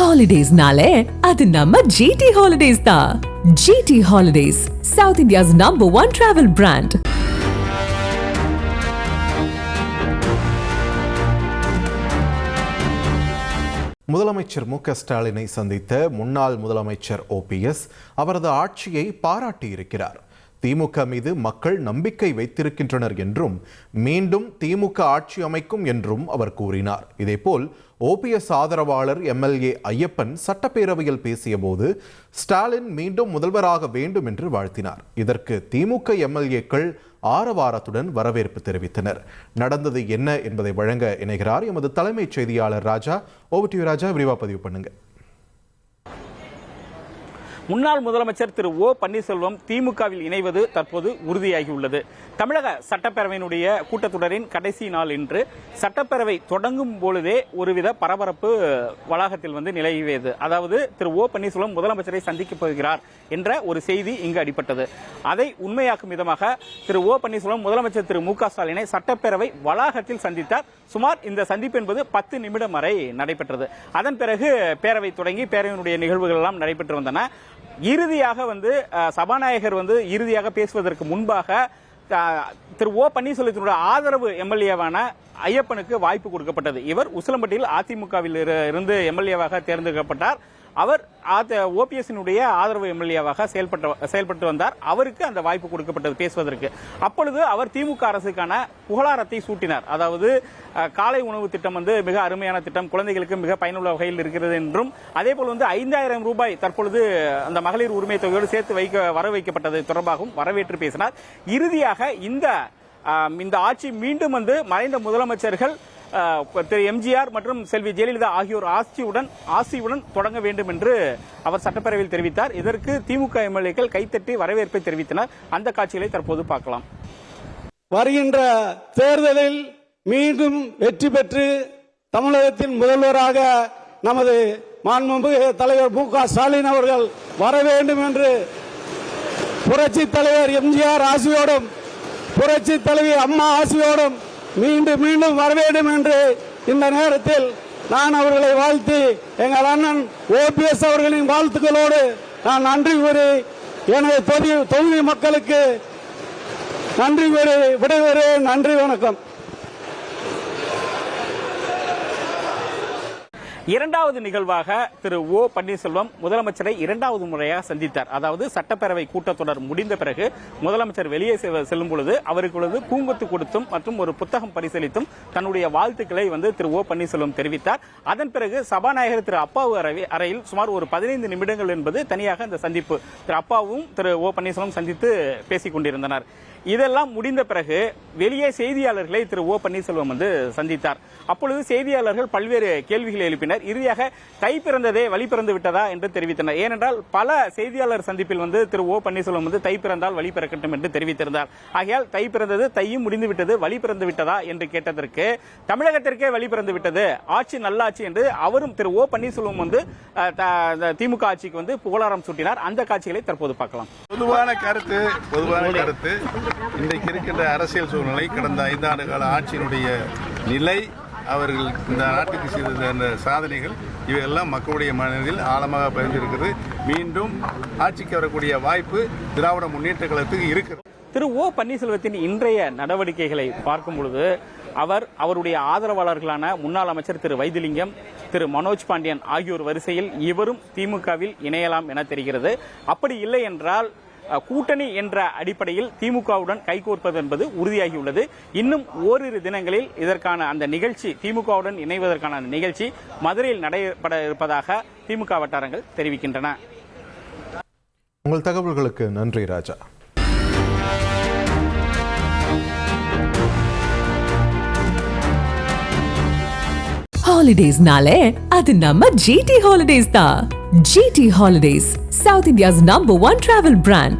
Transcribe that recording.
Holidays-nale, அது நம்ம GT Holidays தான். GT Holidays, South India's #1 travel brand. முதலமைச்சர் மு க ஸ்டாலினை சந்தித்த முன்னாள் முதலமைச்சர் OPS அவரது ஆட்சியை பாராட்டியிருக்கிறார். திமுக மீது மக்கள் நம்பிக்கை வைத்திருக்கின்றனர் என்றும் மீண்டும் திமுக ஆட்சி அமைக்கும் என்றும் அவர் கூறினார். இதேபோல் OPS ஆதரவாளர் MLA ஐயப்பன் சட்டப்பேரவையில் பேசிய போது ஸ்டாலின் மீண்டும் முதல்வராக வேண்டும் என்று வாழ்த்தினார். இதற்கு திமுக MLAக்கள் ஆரவாரத்துடன் வரவேற்பு தெரிவித்தனர். நடந்தது என்ன என்பதை வழங்க இணைகிறார் எமது தலைமைச் செய்தியாளர் ராஜா. ஓவர் டு யூ ராஜா, விரிவாக பதிவு பண்ணுங்க. முன்னாள் முதலமைச்சர் திரு ஓ பன்னீர்செல்வம் திமுகவில் இணைவது தற்போது உறுதியாகியுள்ளது. தமிழக சட்டப்பேரவையினுடைய கூட்டத்தொடரின் கடைசி நாள் இன்று சட்டப்பேரவை தொடங்கும் பொழுதே ஒருவித பரபரப்பு வளாகத்தில் நிலவியது. அதாவது திரு ஓ பன்னீர்செல்வம் முதலமைச்சரை சந்திக்கப் போகிறார் என்ற ஒரு செய்தி இங்கு அடிபட்டது. அதை உண்மையாக்கும் விதமாக திரு ஓ பன்னீர்செல்வம் முதலமைச்சர் திரு மு க ஸ்டாலினை சட்டப்பேரவை வளாகத்தில் சந்தித்தார். சுமார் இந்த சந்திப்பு என்பது 10 நிமிடம் வரை நடைபெற்றது. அதன் பிறகு பேரவை தொடங்கி பேரவையினுடைய நிகழ்வுகள் எல்லாம் நடைபெற்று வந்தன. இறுதியாக சபாநாயகர் இறுதியாக பேசுவதற்கு முன்பாக திரு ஓ பன்னீர்செல்வத்தினுடைய ஆதரவு MLAவான ஐயப்பனுக்கு வாய்ப்பு கொடுக்கப்பட்டது. இவர் உசிலம்பட்டியில் அதிமுகவில் இருந்து MLAவாக தேர்ந்தெடுக்கப்பட்டார். அவர் OPSனுடைய ஆதரவு MLAவாக செயல்பட்டு வந்தார். அவருக்கு அந்த வாய்ப்பு கொடுக்கப்பட்டது பேசுவதற்கு. அப்பொழுது அவர் திமுக அரசுக்கான புகழாரத்தை சூட்டினார். அதாவது காலை உணவு திட்டம் மிக அருமையான திட்டம், குழந்தைகளுக்கு மிக பயனுள்ள வகையில் இருக்கிறது என்றும், அதே போல் 5000 ரூபாய் தற்பொழுது அந்த மகளிர் உரிமை தொகையோடு சேர்த்து வர வைக்கப்பட்டது தொடர்பாகவும் வரவேற்று பேசினார். இறுதியாக இந்த ஆட்சி மீண்டும் மறைந்த முதலமைச்சர்கள் திரு MGR மற்றும் செல்வி ஜெயலலிதா ஆகியோர் ஆசியுடன் தொடங்க வேண்டும் என்று அவர் சட்டப்பேரவையில் தெரிவித்தார். இதற்கு திமுக MLAக்கள் கைத்தட்டி வரவேற்பை தெரிவித்தனர். அந்த காட்சிகளை தற்போது பார்க்கலாம். வருகின்ற தேர்தலில் மீண்டும் வெற்றி பெற்று தமிழகத்தின் முதல்வராக நமது மாண்புமிகு தலைவர் மு க ஸ்டாலின் அவர்கள் வர வேண்டும் என்று புரட்சி தலைவர் MGR ஆசியோடும் புரட்சி தலைவி அம்மா ஆசியோடும் மீண்டும் மீண்டும் வர வேண்டும் என்று இந்த நேரத்தில் நான் அவர்களை வாழ்த்தி எங்கள் அண்ணன் OPS அவர்களின் வாழ்த்துக்களோடு நான் நன்றி கூறி எனது தொகுதி மக்களுக்கு நன்றி கூறி விடைபெறுகிறேன். நன்றி, வணக்கம். இரண்டாவது நிகழ்வாக திரு ஓ பன்னீர்செல்வம் முதலமைச்சரை இரண்டாவது முறையாக சந்தித்தார். அதாவது சட்டப்பேரவை கூட்டத்தொடர் முடிந்த பிறகு முதலமைச்சர் வெளியே செல்லும் பொழுது அவருக்கு பூங்கொத்து கொடுத்தும் மற்றும் ஒரு புத்தகம் பரிசீலித்தும் தன்னுடைய வாழ்த்துக்களை திரு ஓ பன்னீர்செல்வம் தெரிவித்தார். அதன் பிறகு சபாநாயகர் திரு அப்பாவு அறையில் சுமார் ஒரு 15 நிமிடங்கள் என்பது தனியாக இந்த சந்திப்பு திரு அப்பாவும் திரு ஓ பன்னீர்செல்வம் சந்தித்து பேசிக் கொண்டிருந்தனர். இதெல்லாம் முடிந்த பிறகு வெளியே செய்தியாளர்களை திரு ஓ பன்னீர்செல்வம் சந்தித்தார். அப்பொழுது செய்தியாளர்கள் பல்வேறு கேள்விகளை எழுப்பினர். இறுதியாக தை பிறந்ததே வழி பிறந்து விட்டதா என்று தெரிவித்தனர். ஏனென்றால் பல செய்தியாளர் சந்திப்பில் திரு ஓ பன்னீர்செல்வம் தை பிறந்தால் வழி பிறக்கட்டும் என்று தெரிவித்திருந்தார். ஆகையால் தை பிறந்தது, தையும் முடிந்து விட்டது, வழி பிறந்து விட்டதா என்று கேட்டதற்கு தமிழகத்திற்கே வழி பிறந்து விட்டது, ஆட்சி நல்லாட்சி என்று அவரும் திரு ஓ பன்னீர்செல்வம் திமுக ஆட்சிக்கு புகழாரம் சூட்டினார். அந்த காட்சிகளை தற்போது பார்க்கலாம். பொதுவான கருத்து இன்றைக்கு இருக்கின்ற அரசியல் சூழ்நிலை, கடந்த 5 ஆண்டு கால ஆட்சியினுடைய நிலை, அவர்கள் இந்த நாட்டுக்கு செய்த அந்த சாதனைகள் இவையெல்லாம் மக்களுடைய மனதில் ஆழமாக பதிந்திருக்கிறது. மீண்டும் ஆட்சிக்கு வரக்கூடிய வாய்ப்பு திராவிட முன்னேற்ற கழகத்துக்கு இருக்கிறது. திரு ஓ பன்னீர்செல்வத்தின் இன்றைய நடவடிக்கைகளை பார்க்கும் பொழுது அவருடைய ஆதரவாளர்களான முன்னாள் அமைச்சர் திரு வைத்திலிங்கம், திரு மனோஜ் பாண்டியன் ஆகியோர் வரிசையில் இவரும் திமுகவில் இணையலாம் என தெரிகிறது. அப்படி இல்லை என்றால் கூட்டணி என்ற அடிப்படையில் திமுகவுடன் கைகோர்ப்பது என்பது உறுதியாகியுள்ளது. இன்னும் ஓரிரு தினங்களில் இதற்கான அந்த நிகழ்ச்சி, திமுகவுடன் இணைவதற்கான நிகழ்ச்சி மதுரையில் நடைபெற இருப்பதாக திமுக வட்டாரங்கள் தெரிவிக்கின்றன. உங்கள் தகவல்களுக்கு நன்றி ராஜா. Holidays-nale, அது நம்ம GT Holidays தான். GT Holidays, South India's #1 travel brand.